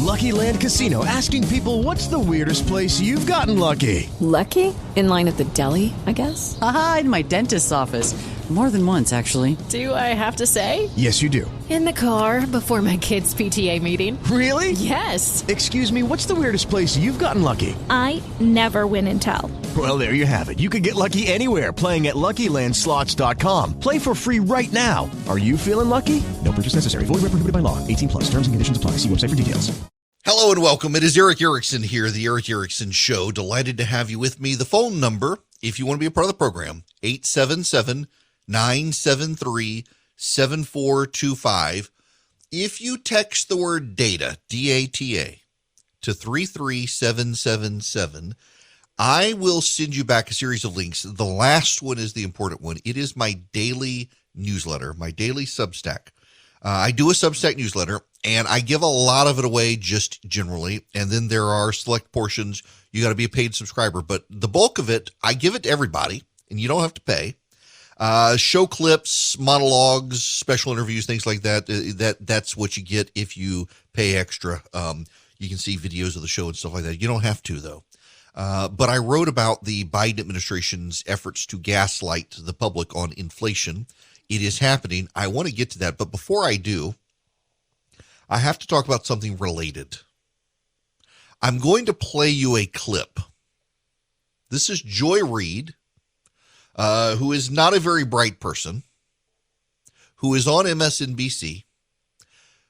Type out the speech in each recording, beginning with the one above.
Lucky Land Casino, asking people, what's the weirdest place you've gotten lucky? Lucky? In line at the deli, I guess? Aha, in my dentist's office. More than once, actually. Do I have to say? Yes, you do. In the car before my kids' PTA meeting. Really? Yes. Excuse me, what's the weirdest place you've gotten lucky? I never win and tell. Well, there you have it. You can get lucky anywhere, playing at LuckyLandSlots.com. Play for free right now. Are you feeling lucky? No purchase necessary. Void where prohibited by law. 18 plus. Terms and conditions apply. See website for details. Hello and welcome. It is Eric Erickson here, the Eric Erickson Show. Delighted to have you with me. The phone number, if you want to be a part of the program, 877-973-7425. If you text the word data, D-A-T-A, to 33777, I will send you back a series of links. The last one is the important one. It is my daily newsletter, my daily Substack. I do a Substack newsletter, and I give a lot of it away just generally, and then there are select portions. You got to be a paid subscriber, but the bulk of it, I give it to everybody, and you don't have to pay. Show clips, monologues, special interviews, things like that. That's what you get if you pay extra. You can see videos of the show and stuff like that. You don't have to, though. But I wrote about the Biden administration's efforts to gaslight the public on inflation. It is happening. I want to get to that. But before I do, I have to talk about something related. I'm going to play you a clip. This is Joy Reid, who is not a very bright person, who is on MSNBC,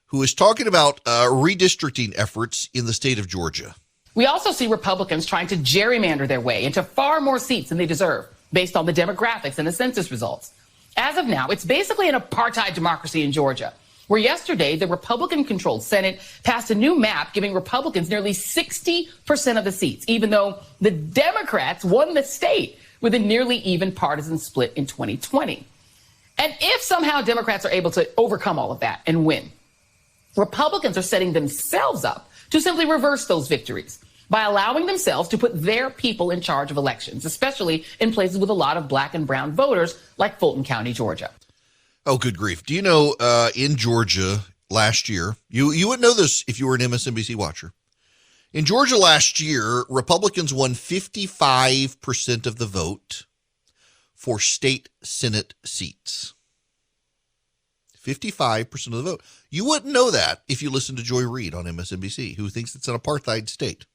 who is talking about redistricting efforts in the state of Georgia. We also see Republicans trying to gerrymander their way into far more seats than they deserve based on the demographics and the census results. As of now, it's basically an apartheid democracy in Georgia, where yesterday the Republican-controlled Senate passed a new map giving Republicans nearly 60% of the seats, even though the Democrats won the state with a nearly even partisan split in 2020. And if somehow Democrats are able to overcome all of that and win, Republicans are setting themselves up to simply reverse those victories by allowing themselves to put their people in charge of elections, especially in places with a lot of black and brown voters like Fulton County, Georgia. Oh, good grief. Do you know in Georgia last year, you wouldn't know this if you were an MSNBC watcher. In Georgia last year, Republicans won 55% of the vote for state Senate seats. 55% of the vote. You wouldn't know that if you listened to Joy Reid on MSNBC, who thinks it's an apartheid state.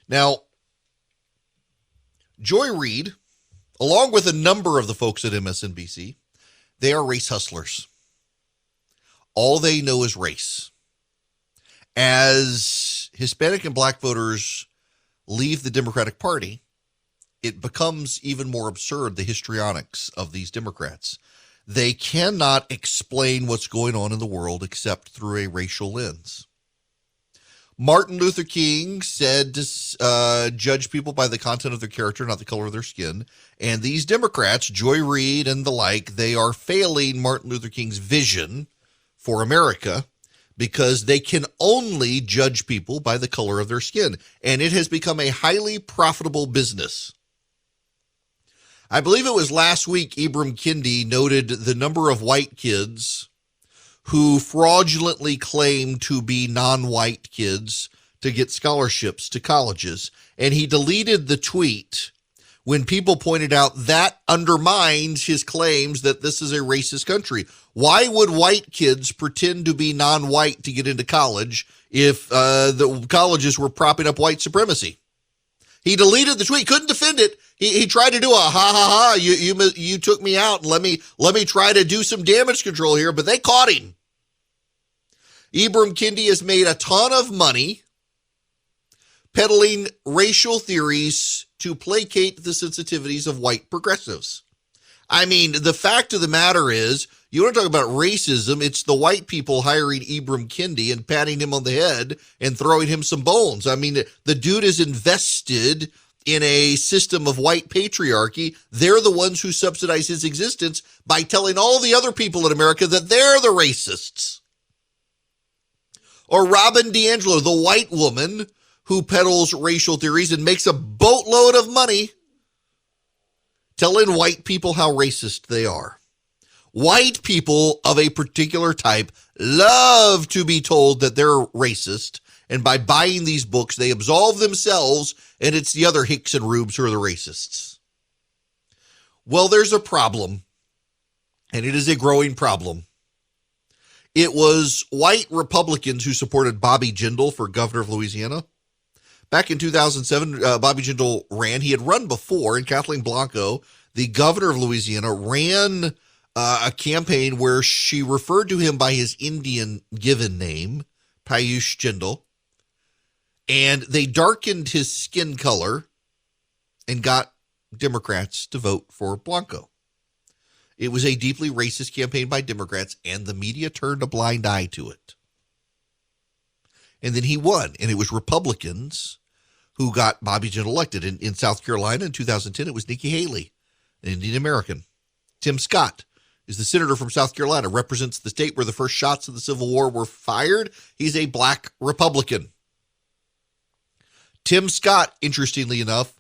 Now, Joy Reid, along with a number of the folks at MSNBC, they are race hustlers. All they know is race. As Hispanic and black voters leave the Democratic Party, it becomes even more absurd, the histrionics of these Democrats. They cannot explain what's going on in the world except through a racial lens. Martin Luther King said to judge people by the content of their character, not the color of their skin. And these Democrats, Joy Reid and the like, they are failing Martin Luther King's vision for America because they can only judge people by the color of their skin. And it has become a highly profitable business. I believe it was last week Ibram Kendi noted the number of white kids who fraudulently claim to be non-white kids to get scholarships to colleges. And he deleted the tweet when people pointed out that undermines his claims that this is a racist country. Why would white kids pretend to be non-white to get into college if the colleges were propping up white supremacy? He deleted the tweet, couldn't defend it. He tried to do a ha, you took me out and let me try to do some damage control here, but they caught him. Ibram Kendi has made a ton of money peddling racial theories to placate the sensitivities of white progressives. I mean, the fact of the matter is, you want to talk about racism, it's the white people hiring Ibram Kendi and patting him on the head and throwing him some bones. I mean, the dude is invested in a system of white patriarchy. They're the ones who subsidize his existence by telling all the other people in America that they're the racists. Or Robin DiAngelo, the white woman who peddles racial theories and makes a boatload of money telling white people how racist they are. White people of a particular type love to be told that they're racist, and by buying these books, they absolve themselves, and it's the other Hicks and Rubes who are the racists. Well, there's a problem, and it is a growing problem. It was white Republicans who supported Bobby Jindal for governor of Louisiana. Back in 2007, Bobby Jindal ran. He had run before, and Kathleen Blanco, the governor of Louisiana, ran a campaign where she referred to him by his Indian given name, Piyush Jindal, and they darkened his skin color and got Democrats to vote for Blanco. It was a deeply racist campaign by Democrats, and the media turned a blind eye to it. And then he won, and it was Republicans who got Bobby Jindal elected. In South Carolina in 2010, it was Nikki Haley, an Indian American. Tim Scott is the senator from South Carolina, represents the state where the first shots of the Civil War were fired. He's a black Republican. Tim Scott, interestingly enough,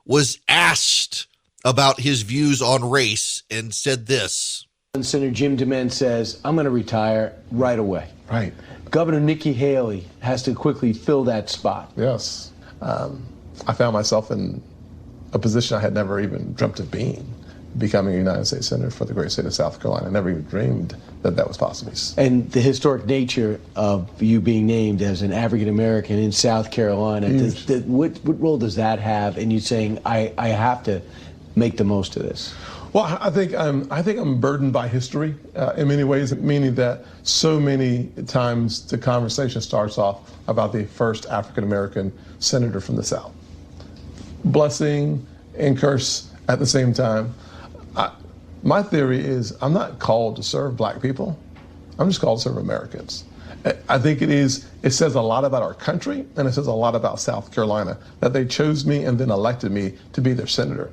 was asked about his views on race and said this. Senator Jim DeMint says, I'm going to retire right away. Right. Governor Nikki Haley has to quickly fill that spot. Yes. I found myself in a position I had never even dreamt of being, becoming a United States Senator for the great state of South Carolina. I never even dreamed that that was possible. And the historic nature of you being named as an African American in South Carolina, what role does that have in you saying, I have to make the most of this? Well, I think I'm burdened by history in many ways, meaning that so many times the conversation starts off about the first African American senator from the South. Blessing and curse at the same time. My theory is I'm not called to serve black people. I'm just called to serve Americans. I think it says a lot about our country, and it says a lot about South Carolina that they chose me and then elected me to be their senator.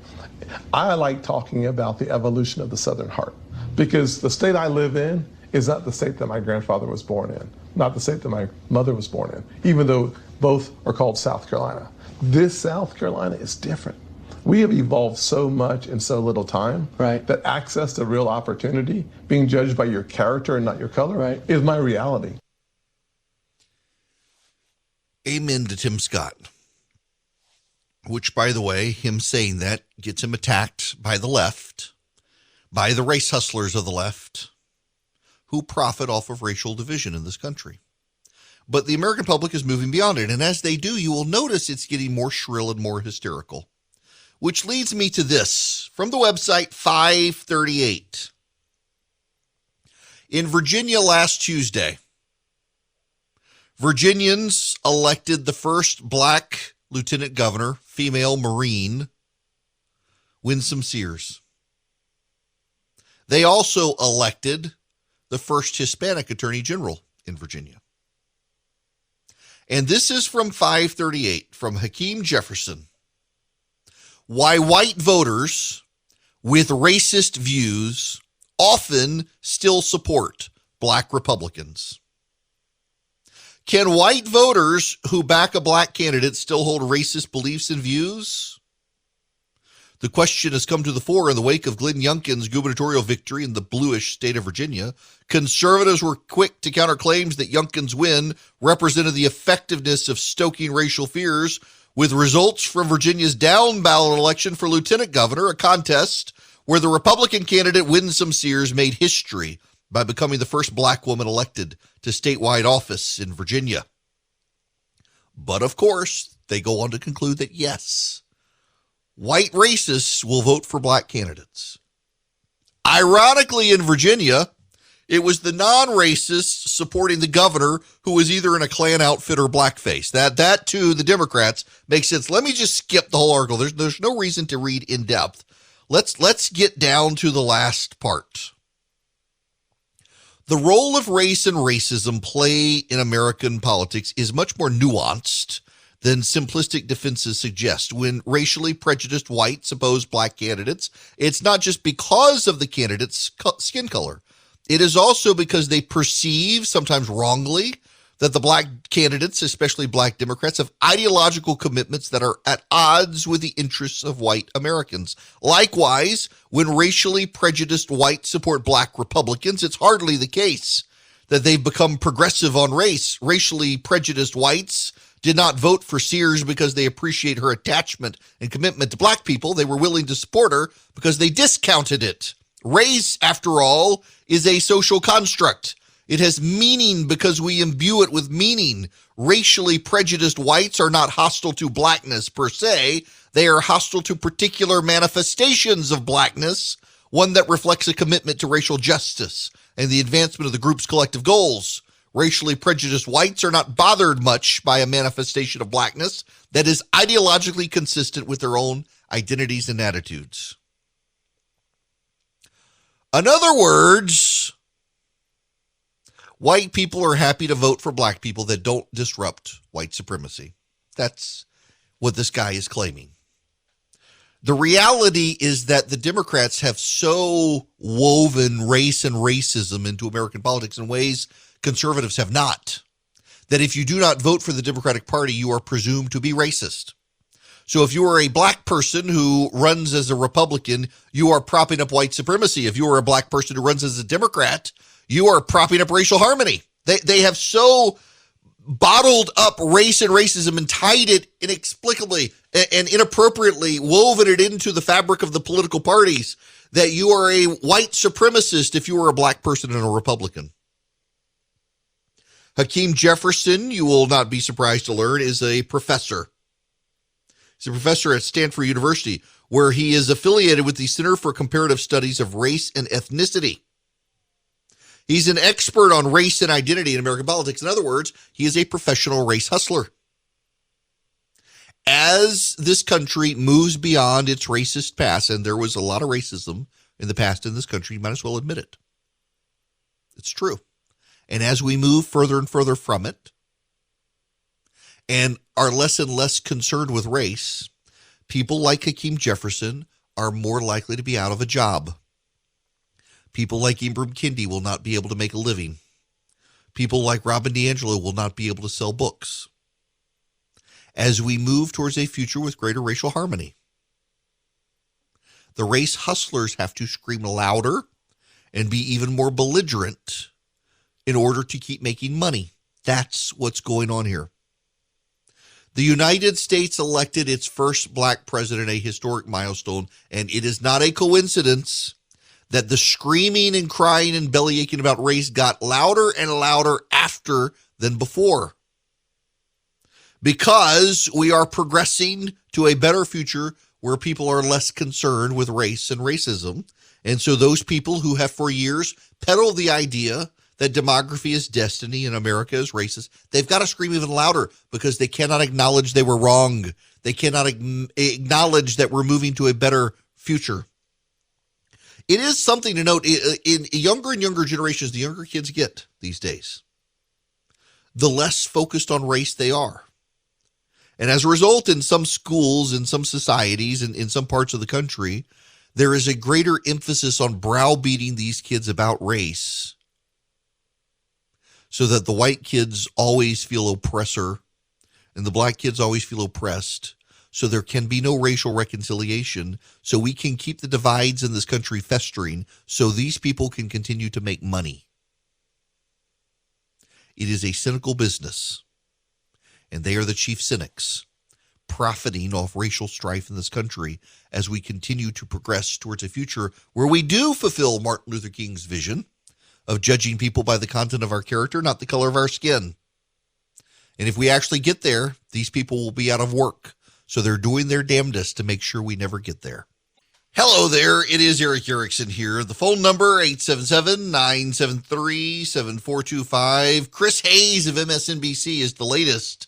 I like talking about the evolution of the Southern heart, because the state I live in is not the state that my grandfather was born in, not the state that my mother was born in, even though both are called South Carolina. This South Carolina is different. We have evolved so much in so little time that access to real opportunity, being judged by your character and not your color, is my reality. Amen to Tim Scott, which, by the way, him saying that gets him attacked by the left, by the race hustlers of the left, who profit off of racial division in this country. But the American public is moving beyond it, and as they do, you will notice it's getting more shrill and more hysterical. Which leads me to this from the website 538. In Virginia last Tuesday, Virginians elected the first black lieutenant governor, female Marine, Winsome Sears. They also elected the first Hispanic attorney general in Virginia. And this is from 538, from Hakeem Jefferson. Why white voters with racist views often still support black Republicans. Can white voters who back a black candidate still hold racist beliefs and views? The question has come to the fore in the wake of Glenn Youngkin's gubernatorial victory in the bluish state of Virginia. Conservatives were quick to counter claims that Youngkin's win represented the effectiveness of stoking racial fears, with results from Virginia's down-ballot election for lieutenant governor, a contest where the Republican candidate Winsome Sears made history by becoming the first black woman elected to statewide office in Virginia. But of course, they go on to conclude that yes, white racists will vote for black candidates. Ironically, in Virginia, it was the non-racists supporting the governor who was either in a Klan outfit or blackface. That to the Democrats makes sense. Let me just skip the whole article. There's no reason to read in depth. Let's get down to the last part. The role of race and racism play in American politics is much more nuanced than simplistic defenses suggest. When racially prejudiced whites oppose black candidates, it's not just because of the candidate's skin color. It is also because they perceive, sometimes wrongly, that the black candidates, especially black Democrats, have ideological commitments that are at odds with the interests of white Americans. Likewise, when racially prejudiced whites support black Republicans, it's hardly the case that they've become progressive on race. Racially prejudiced whites did not vote for Sears because they appreciate her attachment and commitment to black people. They were willing to support her because they discounted it. Race, after all, is a social construct. It has meaning because we imbue it with meaning. Racially prejudiced whites are not hostile to blackness per se. They are hostile to particular manifestations of blackness, one that reflects a commitment to racial justice and the advancement of the group's collective goals. Racially prejudiced whites are not bothered much by a manifestation of blackness that is ideologically consistent with their own identities and attitudes. In other words, white people are happy to vote for black people that don't disrupt white supremacy. That's what this guy is claiming. The reality is that the Democrats have so woven race and racism into American politics in ways conservatives have not, that if you do not vote for the Democratic Party, you are presumed to be racist. So if you are a black person who runs as a Republican, you are propping up white supremacy. If you are a black person who runs as a Democrat, you are propping up racial harmony. They have so bottled up race and racism and tied it inexplicably and inappropriately, woven it into the fabric of the political parties, that you are a white supremacist if you are a black person and a Republican. Hakeem Jefferson, you will not be surprised to learn, is a professor. He's a professor at Stanford University, where he is affiliated with the Center for Comparative Studies of Race and Ethnicity. He's an expert on race and identity in American politics. In other words, he is a professional race hustler. As this country moves beyond its racist past, and there was a lot of racism in the past in this country, you might as well admit it. It's true. And as we move further and further from it and are less and less concerned with race, people like Hakeem Jefferson are more likely to be out of a job. People like Ibram Kendi will not be able to make a living. People like Robin DiAngelo will not be able to sell books. As we move towards a future with greater racial harmony, the race hustlers have to scream louder and be even more belligerent in order to keep making money. That's what's going on here. The United States elected its first black president, a historic milestone, and it is not a coincidence that the screaming and crying and bellyaching about race got louder and louder after than before. Because we are progressing to a better future where people are less concerned with race and racism. And so those people who have for years peddled the idea that demography is destiny and America is racist, they've got to scream even louder because they cannot acknowledge they were wrong. They cannot acknowledge that we're moving to a better future. It is something to note in younger and younger generations, the younger kids get these days, the less focused on race they are. And as a result, in some schools, in some societies, and in some parts of the country, there is a greater emphasis on browbeating these kids about race so that the white kids always feel oppressor and the black kids always feel oppressed. So there can be no racial reconciliation. So we can keep the divides in this country festering so these people can continue to make money. It is a cynical business. And they are the chief cynics, profiting off racial strife in this country as we continue to progress towards a future where we do fulfill Martin Luther King's vision of judging people by the content of our character, not the color of our skin. And if we actually get there, these people will be out of work. So they're doing their damnedest to make sure we never get there. Hello there, it is Eric Erickson here. The phone number, 877-973-7425. Chris Hayes of MSNBC is the latest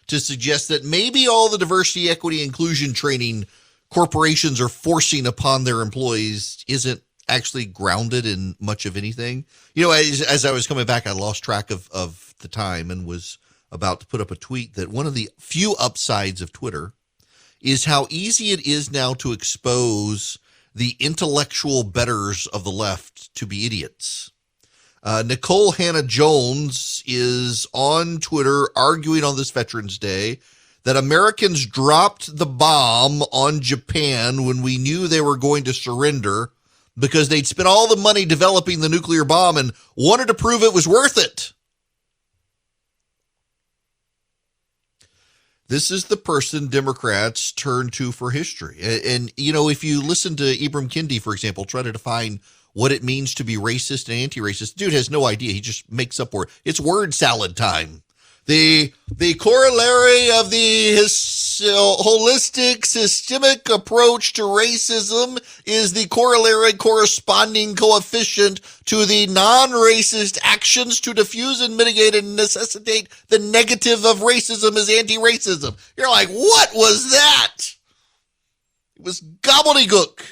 to suggest that maybe all the diversity, equity, inclusion training corporations are forcing upon their employees isn't actually grounded in much of anything. You know, as I was coming back, I lost track of the time and was about to put up a tweet that one of the few upsides of Twitter is how easy it is now to expose the intellectual betters of the left to be idiots. Nicole Hannah-Jones is on Twitter arguing on this Veterans Day that Americans dropped the bomb on Japan when we knew they were going to surrender because they'd spent all the money developing the nuclear bomb and wanted to prove it was worth it. This is the person Democrats turn to for history. And you know, if you listen to Ibram Kendi, for example, try to define what it means to be racist and anti-racist, dude has no idea. He just makes up word. It's word salad time. The corollary of the holistic systemic approach to racism is the corollary corresponding coefficient to the non-racist actions to diffuse and mitigate and necessitate the negative of racism is anti-racism. You're like, what was that? It was gobbledygook.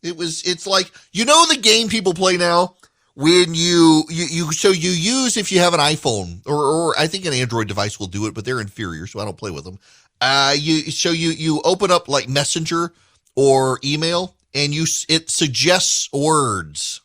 It's like, you know the game people play now? When you use, if you have an iPhone or I think an Android device will do it, but they're inferior, so I don't play with them. You open up like Messenger or email and it suggests words.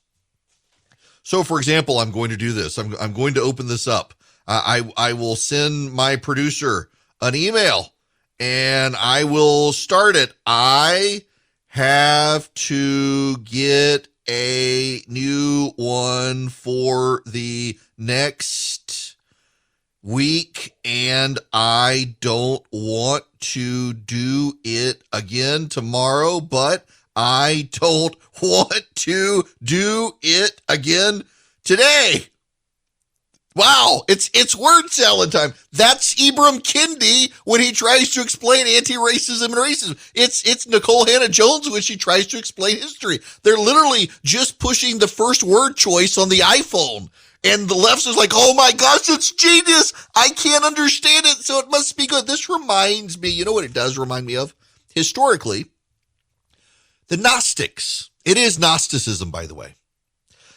So for example, I'm going to do this. I'm going to open this up. I will send my producer an email and I will start it. I have to get a new one for the next week, and I don't want to do it again tomorrow, but I don't want to do it again today. Wow, it's word salad time. That's Ibram Kendi when he tries to explain anti-racism and racism. It's Nicole Hannah-Jones when she tries to explain history. They're literally just pushing the first word choice on the iPhone. And the left is like, oh my gosh, it's genius. I can't understand it, so it must be good. This reminds me, you know what it does remind me of? Historically, the Gnostics. It is Gnosticism, by the way.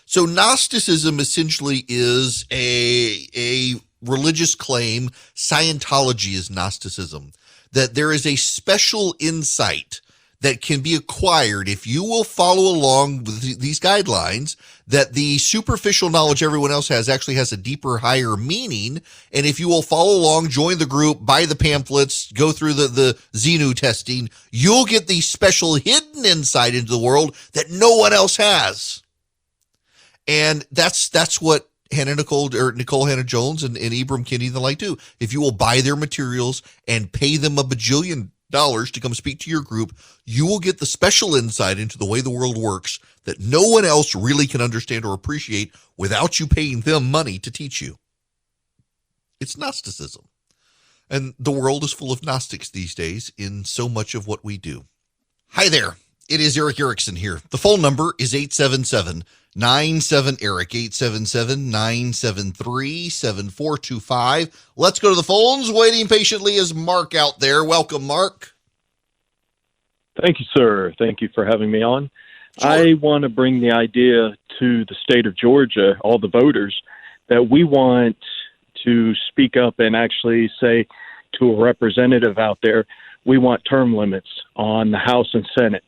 So Gnosticism essentially is a religious claim. Scientology is Gnosticism. That there is a special insight that can be acquired if you will follow along with these guidelines, that the superficial knowledge everyone else has actually has a deeper, higher meaning. And if you will follow along, join the group, buy the pamphlets, go through the Xenu testing, you'll get the special hidden insight into the world that no one else has. And that's what Nicole Hannah-Jones and Ibram Kendi and the like do. If you will buy their materials and pay them $1 bajillion to come speak to your group, you will get the special insight into the way the world works that no one else really can understand or appreciate without you paying them money to teach you. It's Gnosticism. And the world is full of Gnostics these days in so much of what we do. Hi there. It is Eric Erickson here. The phone number is 877-97-ERIC, 877-973-7425. Let's go to the phones. Waiting patiently is Mark out there. Welcome, Mark. Thank you, sir. Thank you for having me on. Sure. I want to bring the idea to the state of Georgia, all the voters, that we want to speak up and actually say to a representative out there, we want term limits on the House and Senate.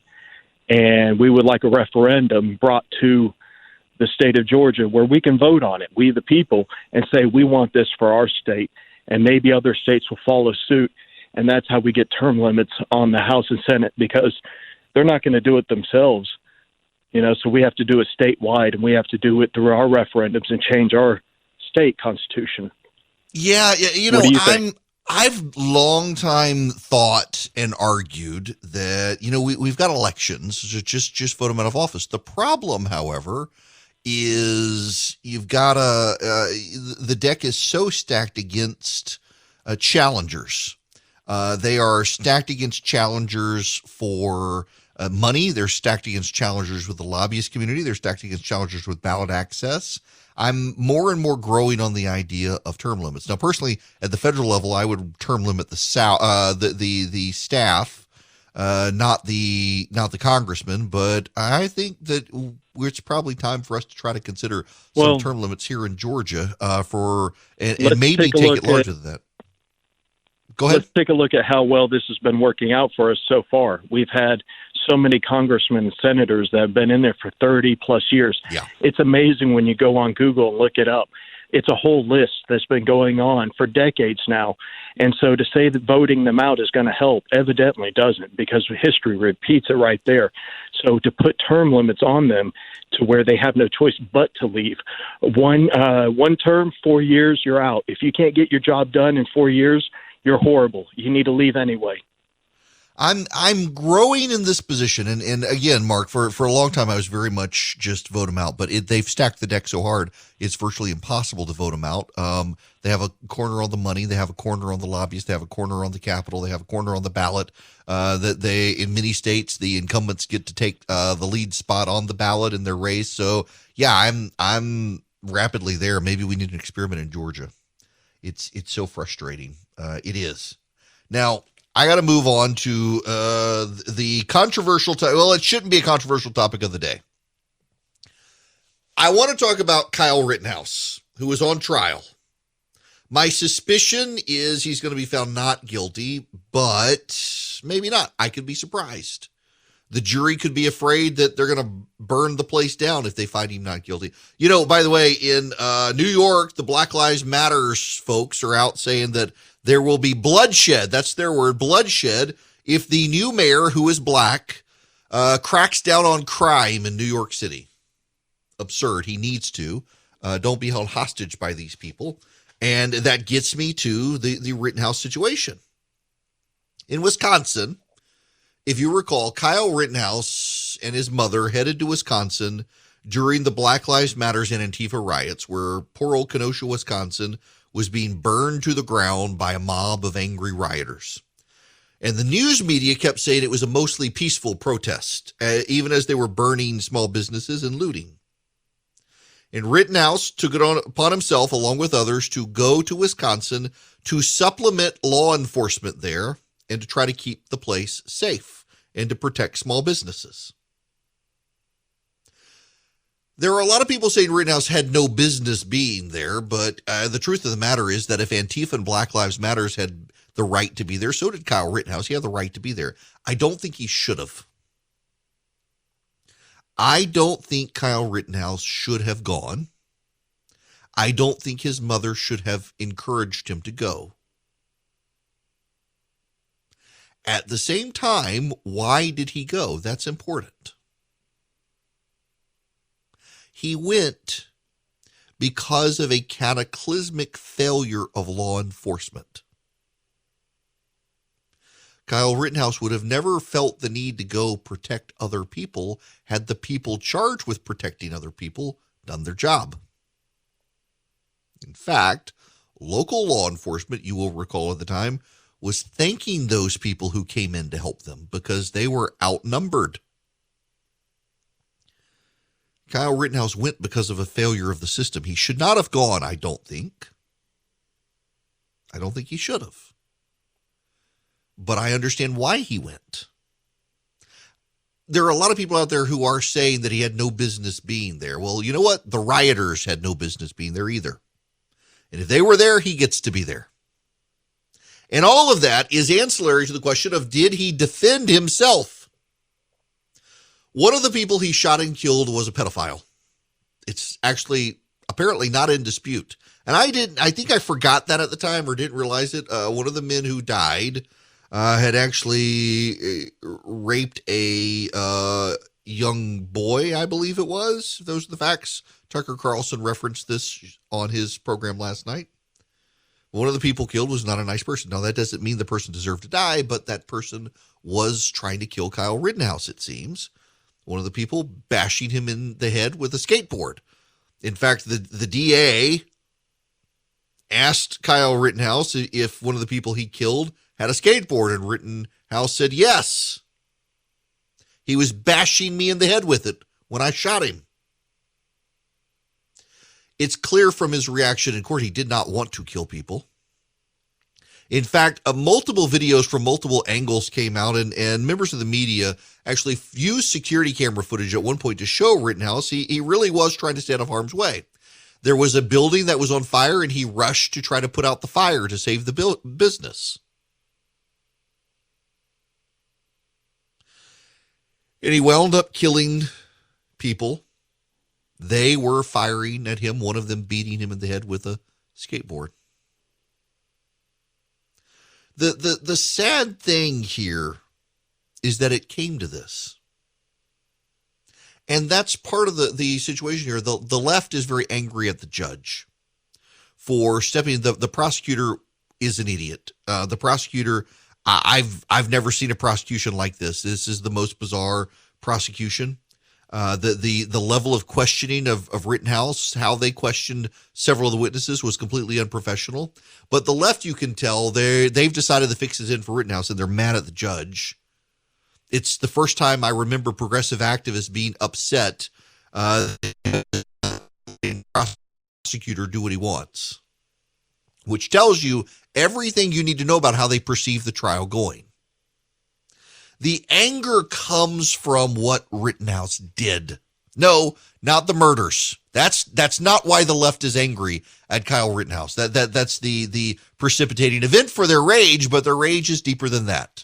And we would like a referendum brought to the state of Georgia where we can vote on it, we the people, and say we want this for our state. And maybe other states will follow suit. And that's how we get term limits on the House and Senate, because they're not going to do it themselves. You know, so we have to do it statewide, and we have to do it through our referendums and change our state constitution. Yeah, you know, I've long time thought and argued that, you know, we've got elections, just vote them out of office. The problem, however, is you've got the deck is so stacked against challengers. They are stacked against challengers for money. They're stacked against challengers with the lobbyist community. They're stacked against challengers with ballot access. I'm more and more growing on the idea of term limits. Now, personally, at the federal level, I would term limit the staff, not the congressman. But I think that it's probably time for us to try to consider some term limits here in Georgia and maybe take it larger than that. Go ahead. Let's take a look at how well this has been working out for us so far. We've had so many congressmen and senators that have been in there for 30 plus years. Yeah. It's amazing when you go on Google and look it up. It's a whole list that's been going on for decades now. And so to say that voting them out is going to help evidently doesn't, because history repeats it right there. So to put term limits on them to where they have no choice but to leave. One term, 4 years, you're out. If you can't get your job done in 4 years, you're horrible. You need to leave anyway. I'm growing in this position, and again, Mark, for a long time I was very much just vote them out, but they've stacked the deck so hard it's virtually impossible to vote them out. They have a corner on the money, they have a corner on the lobbyists, they have a corner on the Capitol, they have a corner on the ballot. That they, in many states, the incumbents get to take the lead spot on the ballot in their race. So yeah, I'm rapidly there. Maybe we need an experiment in Georgia. It's so frustrating. It is. Now, I got to move on to the controversial well, it shouldn't be a controversial topic of the day. I want to talk about Kyle Rittenhouse, who is on trial. My suspicion is he's going to be found not guilty, but maybe not. I could be surprised. The jury could be afraid that they're going to burn the place down if they find him not guilty. You know, by the way, in New York, the Black Lives Matters folks are out saying that there will be bloodshed. That's their word, bloodshed, if the new mayor, who is black, cracks down on crime in New York City. Absurd. He needs to. Don't be held hostage by these people. And that gets me to the Rittenhouse situation. In Wisconsin, if you recall, Kyle Rittenhouse and his mother headed to Wisconsin during the Black Lives Matters and Antifa riots, where poor old Kenosha, Wisconsin, was being burned to the ground by a mob of angry rioters. And the news media kept saying it was a mostly peaceful protest, even as they were burning small businesses and looting. And Rittenhouse took it upon himself, along with others, to go to Wisconsin to supplement law enforcement there and to try to keep the place safe and to protect small businesses. There are a lot of people saying Rittenhouse had no business being there, but the truth of the matter is that if Antifa and Black Lives Matters had the right to be there, so did Kyle Rittenhouse. He had the right to be there. I don't think he should have. I don't think Kyle Rittenhouse should have gone. I don't think his mother should have encouraged him to go. At the same time, why did he go? That's important. He went because of a cataclysmic failure of law enforcement. Kyle Rittenhouse would have never felt the need to go protect other people had the people charged with protecting other people done their job. In fact, local law enforcement, you will recall at the time, was thanking those people who came in to help them because they were outnumbered. Kyle Rittenhouse went because of a failure of the system. He should not have gone, I don't think. I don't think he should have. But I understand why he went. There are a lot of people out there who are saying that he had no business being there. Well, you know what? The rioters had no business being there either. And if they were there, he gets to be there. And all of that is ancillary to the question of, did he defend himself? One of the people he shot and killed was a pedophile. It's actually apparently not in dispute. And I think I forgot that at the time or didn't realize it. One of the men who died had actually raped a young boy, I believe it was. Those are the facts. Tucker Carlson referenced this on his program last night. One of the people killed was not a nice person. Now, that doesn't mean the person deserved to die, but that person was trying to kill Kyle Rittenhouse, it seems. One of the people bashing him in the head with a skateboard. In fact, the DA asked Kyle Rittenhouse if one of the people he killed had a skateboard, and Rittenhouse said yes. He was bashing me in the head with it when I shot him. It's clear from his reaction in court he did not want to kill people. In fact, multiple videos from multiple angles came out, and members of the media actually used security camera footage at one point to show Rittenhouse he really was trying to stay out of harm's way. There was a building that was on fire, and he rushed to try to put out the fire to save the business. And he wound up killing people. They were firing at him, one of them beating him in the head with a skateboard. The sad thing here is that it came to this. And that's part of the situation here. The left is very angry at the judge for stepping. The prosecutor is an idiot. The prosecutor, I've never seen a prosecution like this. This is the most bizarre prosecution. The level of questioning of Rittenhouse, how they questioned several of the witnesses, was completely unprofessional. But the left, you can tell, they've decided the fix is in for Rittenhouse, and they're mad at the judge. It's the first time I remember progressive activists being upset and prosecutor do what he wants, which tells you everything you need to know about how they perceive the trial going. The anger comes from what Rittenhouse did. No, not the murders. That's not why the left is angry at Kyle Rittenhouse. That's the precipitating event for their rage, but their rage is deeper than that.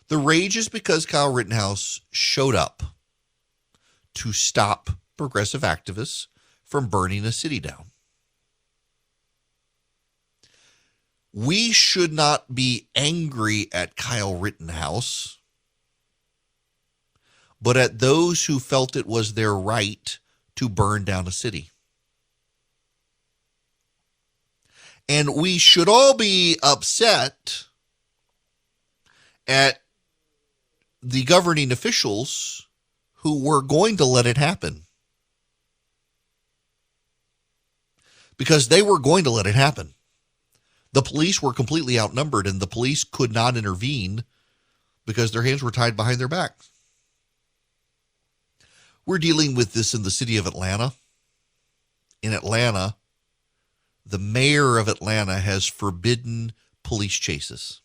The rage is because Kyle Rittenhouse showed up to stop progressive activists from burning a city down. We should not be angry at Kyle Rittenhouse, but at those who felt it was their right to burn down a city. And we should all be upset at the governing officials who were going to let it happen. Because they were going to let it happen. The police were completely outnumbered, and the police could not intervene because their hands were tied behind their backs. We're dealing with this in the city of Atlanta. In Atlanta, the mayor of Atlanta has forbidden police chases.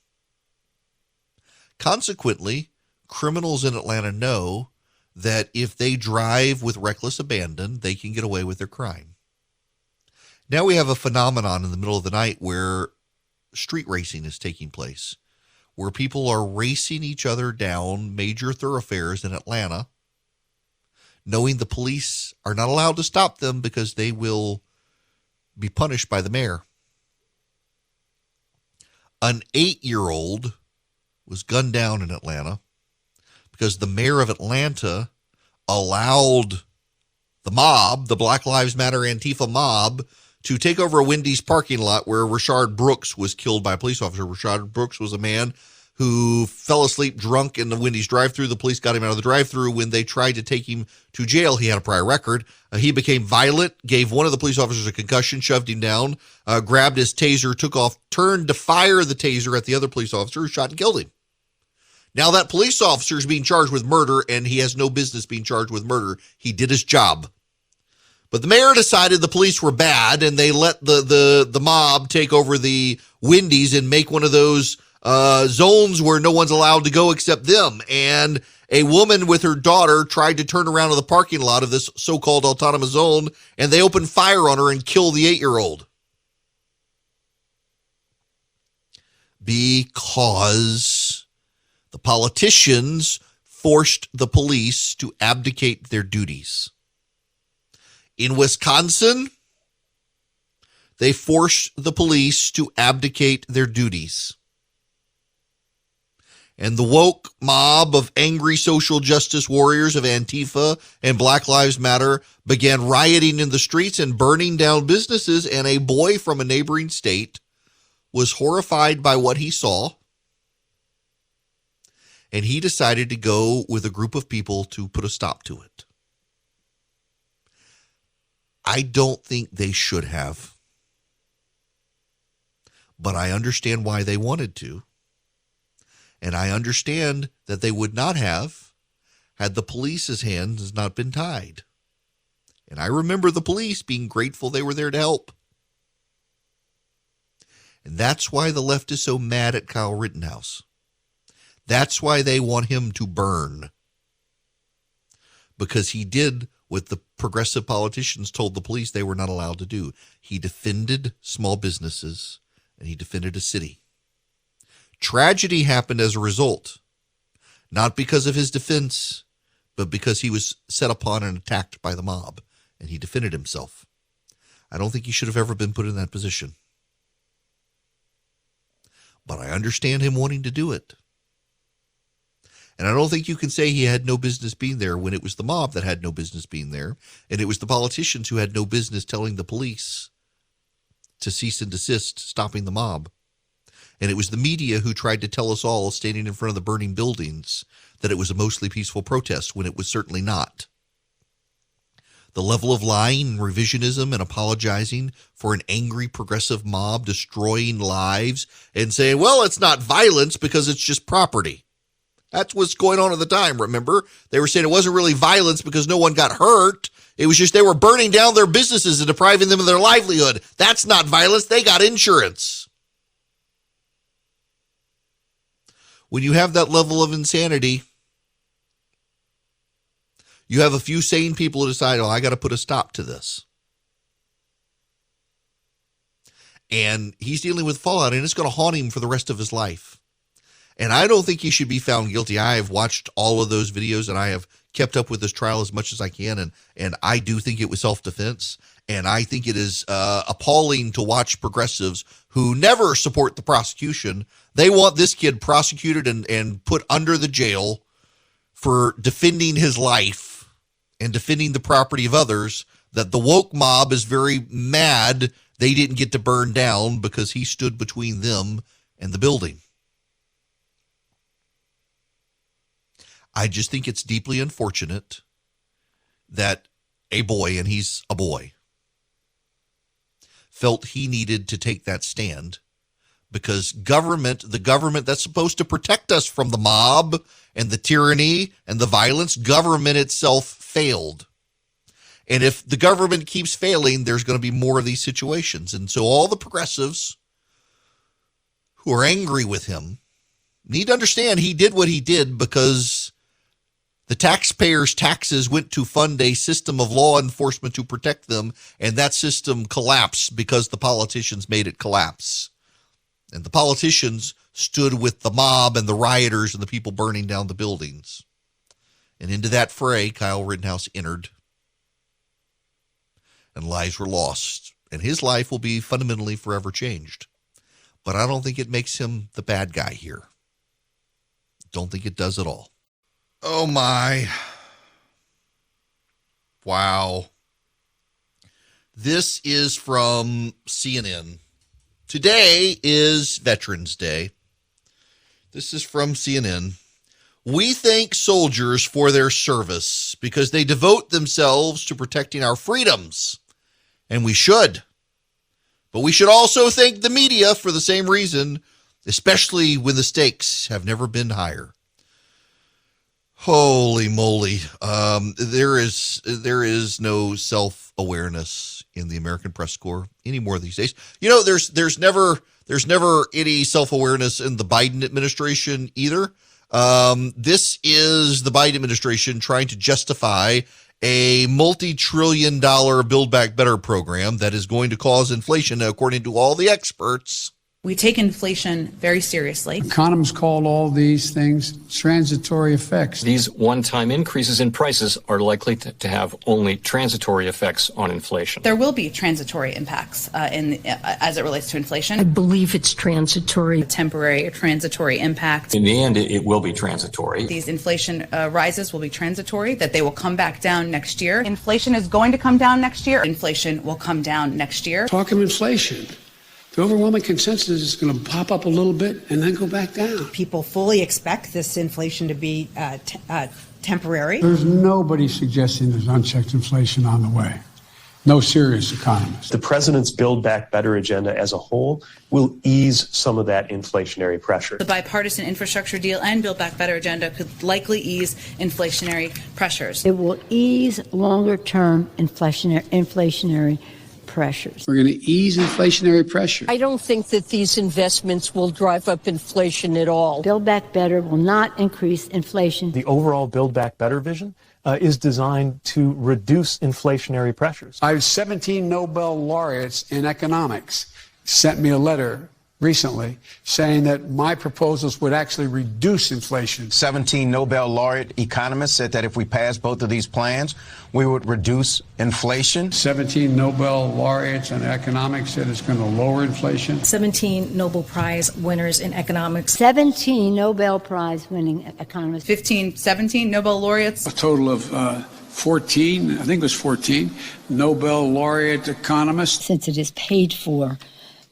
Consequently, criminals in Atlanta know that if they drive with reckless abandon, they can get away with their crime. Now we have a phenomenon in the middle of the night where street racing is taking place, where people are racing each other down major thoroughfares in Atlanta, knowing the police are not allowed to stop them because they will be punished by the mayor. An 8-year-old was gunned down in Atlanta because the mayor of Atlanta allowed the mob, the Black Lives Matter Antifa mob, to take over a Wendy's parking lot where Rashard Brooks was killed by a police officer. Rashard Brooks was a man who fell asleep drunk in the Wendy's drive-thru. The police got him out of the drive-thru. When they tried to take him to jail, he had a prior record. He became violent, gave one of the police officers a concussion, shoved him down, grabbed his taser, took off, turned to fire the taser at the other police officer who shot and killed him. Now that police officer is being charged with murder, and he has no business being charged with murder. He did his job. But the mayor decided the police were bad, and they let the mob take over the Wendy's and make one of those zones where no one's allowed to go except them. And a woman with her daughter tried to turn around in the parking lot of this so-called autonomous zone, and they opened fire on her and killed the 8-year-old. Because the politicians forced the police to abdicate their duties. In Wisconsin, they forced the police to abdicate their duties. And the woke mob of angry social justice warriors of Antifa and Black Lives Matter began rioting in the streets and burning down businesses, and a boy from a neighboring state was horrified by what he saw, and he decided to go with a group of people to put a stop to it. I don't think they should have, but I understand why they wanted to. And I understand that they would not have had the police's hands not been tied. And I remember the police being grateful they were there to help. And that's why the left is so mad at Kyle Rittenhouse. That's why they want him to burn. Because he did what the progressive politicians told the police they were not allowed to do. He defended small businesses, and he defended a city. Tragedy happened as a result. not because of his defense, but because he was set upon and attacked by the mob, and he defended himself. I don't think he should have ever been put in that position. But I understand him wanting to do it. And I don't think you can say he had no business being there when it was the mob that had no business being there, and it was the politicians who had no business telling the police to cease and desist, stopping the mob. And it was the media who tried to tell us all, standing in front of the burning buildings, that it was a mostly peaceful protest when it was certainly not. The level of lying and revisionism and apologizing for an angry progressive mob destroying lives and saying, well, it's not violence because it's just property. That's what's going on at the time, remember? They were saying it wasn't really violence because no one got hurt. It was just they were burning down their businesses and depriving them of their livelihood. That's not violence. They got insurance. When you have that level of insanity, you have a few sane people who decide, I got to put a stop to this. And he's dealing with fallout, and it's going to haunt him for the rest of his life. And I don't think he should be found guilty. I have watched all of those videos, and I have kept up with this trial as much as I can, and I do think it was self-defense. And I think it is appalling to watch progressives who never support the prosecution. They want this kid prosecuted and put under the jail for defending his life and defending the property of others, that the woke mob is very mad they didn't get to burn down because he stood between them and the building. I just think it's deeply unfortunate that a boy, and he's a boy, felt he needed to take that stand because the government that's supposed to protect us from the mob and the tyranny and the violence, government itself failed. And if the government keeps failing, there's going to be more of these situations. And so all the progressives who are angry with him need to understand he did what he did because the taxpayers' taxes went to fund a system of law enforcement to protect them, and that system collapsed because the politicians made it collapse. And the politicians stood with the mob and the rioters and the people burning down the buildings. And into that fray, Kyle Rittenhouse entered, and lives were lost. And his life will be fundamentally forever changed. But I don't think it makes him the bad guy here. Don't think it does at all. Oh, my. Wow. This is from CNN. Today is Veterans Day. This is from CNN. We thank soldiers for their service because they devote themselves to protecting our freedoms. And we should. But we should also thank the media for the same reason, especially when the stakes have never been higher. Holy moly. There is no self-awareness in the American press corps anymore these days. You know, there's never any self-awareness in the Biden administration either. This is the Biden administration trying to justify a multi-trillion-dollar Build Back Better program that is going to cause inflation, according to all the experts. We take inflation very seriously. Economists call all these things transitory effects. These one-time increases in prices are likely to have only transitory effects on inflation. There will be transitory impacts as it relates to inflation. I believe it's transitory. A temporary or transitory impact. In the end, it will be transitory. These inflation rises will be transitory, that they will come back down next year. Inflation is going to come down next year. Inflation will come down next year. Talking inflation. The overwhelming consensus is going to pop up a little bit and then go back down. People fully expect this inflation to be temporary. There's nobody suggesting there's unchecked inflation on the way. No serious economist. The president's Build Back Better agenda as a whole will ease some of that inflationary pressure. The bipartisan infrastructure deal and Build Back Better agenda could likely ease inflationary pressures. It will ease longer-term inflationary pressures. We're going to ease inflationary pressure. I don't think that these investments will drive up inflation at all. Build Back Better will not increase inflation. The overall Build Back Better vision is designed to reduce inflationary pressures. I have 17 Nobel laureates in economics sent me a letter recently saying that my proposals would actually reduce inflation. 17 Nobel laureate economists said that if we passed both of these plans, we would reduce inflation. 17 Nobel laureates in economics said it's going to lower inflation. 17 Nobel Prize winners in economics. 17 Nobel Prize winning economists. 17 Nobel laureates. A total of 14, I think it was 14, Nobel laureate economists. Since it is paid for,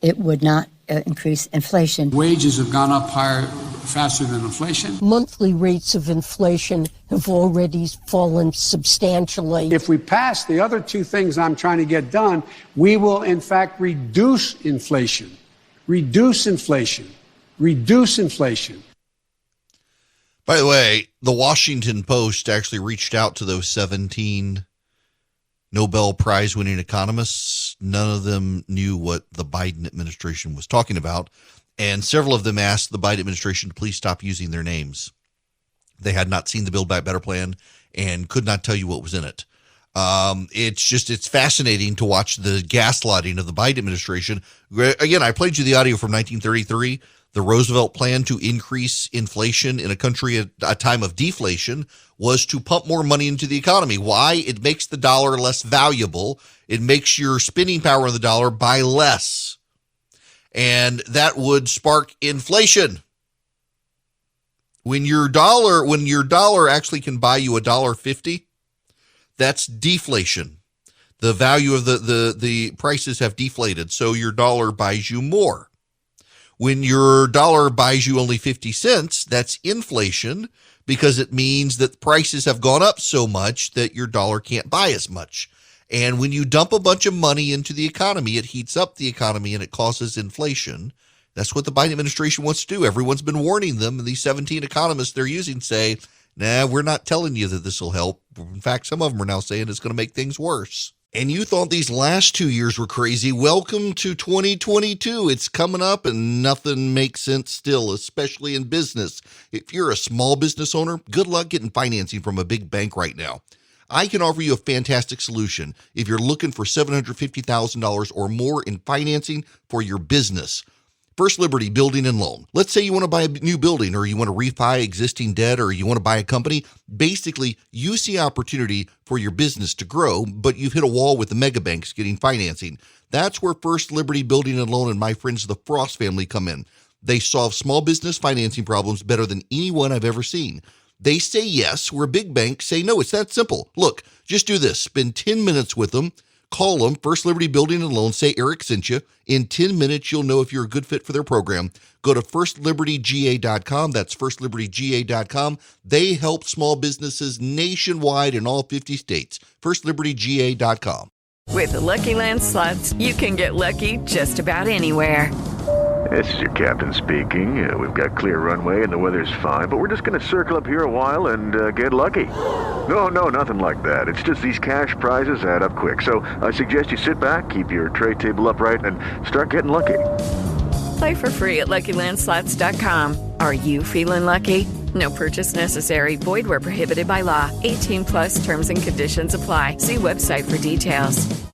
it would not increase inflation. Wages have gone up higher, faster than inflation. Monthly rates of inflation have already fallen substantially. If we pass the other two things I'm trying to get done, we will in fact reduce inflation. Reduce inflation. Reduce inflation. By the way, the Washington Post actually reached out to those 17 Nobel Prize winning economists. None of them knew what the Biden administration was talking about, and several of them asked the Biden administration to please stop using their names. They had not seen the Build Back Better plan and could not tell you what was in it. It's fascinating to watch the gaslighting of the Biden administration. Again, I played you the audio from 1933. The Roosevelt plan to increase inflation in a country at a time of deflation was to pump more money into the economy. Why? It makes the dollar less valuable. It makes your spending power of the dollar buy less. And that would spark inflation. When your dollar actually can buy you $1.50, that's deflation. The value of the prices have deflated, so your dollar buys you more. When your dollar buys you only 50 cents, that's inflation, because it means that prices have gone up so much that your dollar can't buy as much. And when you dump a bunch of money into the economy, it heats up the economy and it causes inflation. That's what the Biden administration wants to do. Everyone's been warning them, and these 17 economists they're using say, nah, we're not telling you that this will help. In fact, some of them are now saying it's going to make things worse. And you thought these last 2 years were crazy. Welcome to 2022. It's coming up and nothing makes sense still, especially in business. If you're a small business owner, good luck getting financing from a big bank right now. I can offer you a fantastic solution if you're looking for $750,000 or more in financing for your business. First Liberty Building and Loan. Let's say you want to buy a new building, or you want to refi existing debt, or you want to buy a company. Basically, you see opportunity for your business to grow, but you've hit a wall with the mega banks getting financing. That's where First Liberty Building and Loan and my friends, the Frost family, come in. They solve small business financing problems better than anyone I've ever seen. They say yes, where big banks say no. It's that simple. Look, just do this. Spend 10 minutes with them. Call them, First Liberty Building and Loan. Say Eric sent you. In 10 minutes, you'll know if you're a good fit for their program. Go to firstlibertyga.com. That's firstlibertyga.com. They help small businesses nationwide in all 50 states. Firstlibertyga.com. With the Lucky Land Slots, you can get lucky just about anywhere. This is your captain speaking. We've got clear runway and the weather's fine, but we're just going to circle up here a while and get lucky. No, nothing like that. It's just these cash prizes add up quick. So I suggest you sit back, keep your tray table upright, and start getting lucky. Play for free at LuckyLandSlots.com. Are you feeling lucky? No purchase necessary. Void where prohibited by law. 18+ terms and conditions apply. See website for details.